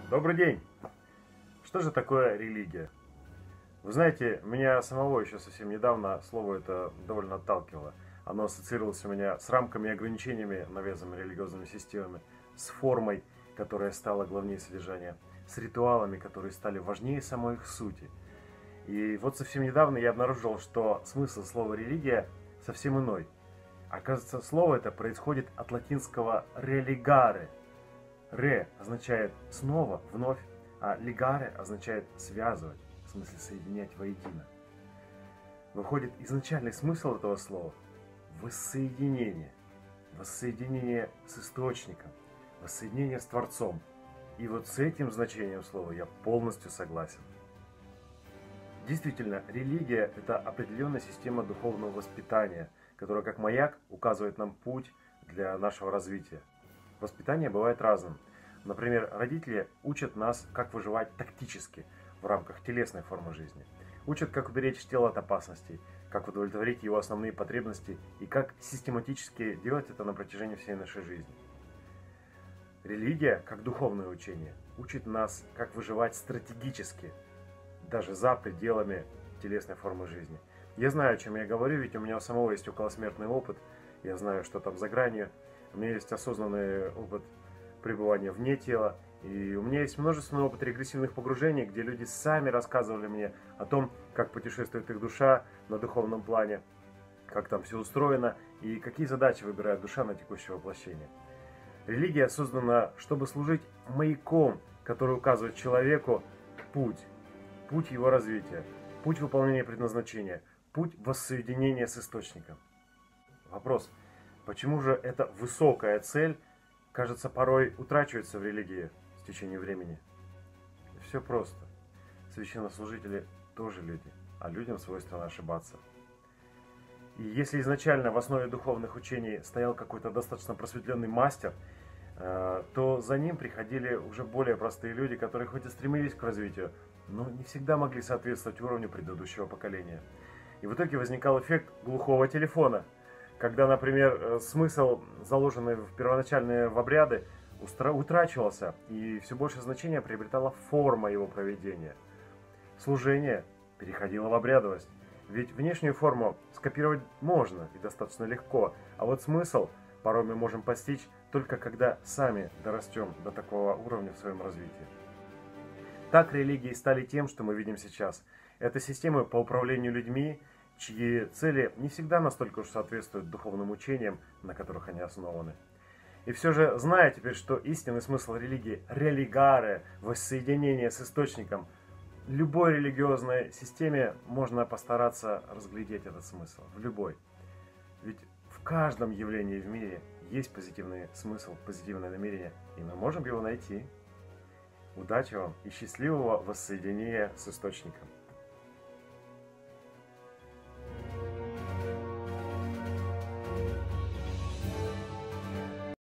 Добрый день! Что же такое религия? Вы знаете, меня самого еще совсем недавно слово это довольно отталкивало. Оно ассоциировалось у меня с рамками и ограничениями, навязанными религиозными системами, с формой, которая стала главнее содержания, с ритуалами, которые стали важнее самой их сути. И вот совсем недавно я обнаружил, что смысл слова «религия» совсем иной. Оказывается, слово это происходит от латинского «religare». «Ре» означает «снова», «вновь», а «ligare» означает «связывать», в смысле «соединять воедино». Выходит, изначальный смысл этого слова – воссоединение. Воссоединение с источником, воссоединение с Творцом. И вот с этим значением слова я полностью согласен. Действительно, религия – это определенная система духовного воспитания, которая как маяк указывает нам путь для нашего развития. Воспитание бывает разным. Например, родители учат нас, как выживать тактически в рамках телесной формы жизни. Учат, как уберечь тело от опасностей, как удовлетворить его основные потребности и как систематически делать это на протяжении всей нашей жизни. Религия, как духовное учение, учит нас, как выживать стратегически, даже за пределами телесной формы жизни. Я знаю, о чем я говорю, ведь у меня у самого есть околосмертный опыт, я знаю, что там за гранью. У меня есть осознанный опыт пребывания вне тела. И у меня есть множественный опыт регрессивных погружений, где люди сами рассказывали мне о том, как путешествует их душа на духовном плане, как там все устроено и какие задачи выбирает душа на текущее воплощение. Религия создана, чтобы служить маяком, который указывает человеку путь его развития, путь выполнения предназначения, путь воссоединения с источником. Вопрос. Почему же эта высокая цель, кажется, порой утрачивается в религии с течением времени? Все просто. Священнослужители тоже люди, а людям свойственно ошибаться. И если изначально в основе духовных учений стоял какой-то достаточно просветленный мастер, то за ним приходили уже более простые люди, которые хоть и стремились к развитию, но не всегда могли соответствовать уровню предыдущего поколения. И в итоге возникал эффект глухого телефона, когда, например, смысл, заложенный в первоначальные обряды, утрачивался, и все больше значения приобретала форма его проведения. Служение переходило в обрядовость. Ведь внешнюю форму скопировать можно и достаточно легко, а вот смысл порой мы можем постичь только когда сами дорастем до такого уровня в своем развитии. Так религии стали тем, что мы видим сейчас. Это системы по управлению людьми, чьи цели не всегда настолько уж соответствуют духовным учениям, на которых они основаны. И все же, зная теперь, что истинный смысл религии – религаре, воссоединение с источником, любой религиозной системе можно постараться разглядеть этот смысл, в любой. Ведь в каждом явлении в мире есть позитивный смысл, позитивное намерение, и мы можем его найти. Удачи вам и счастливого воссоединения с источником.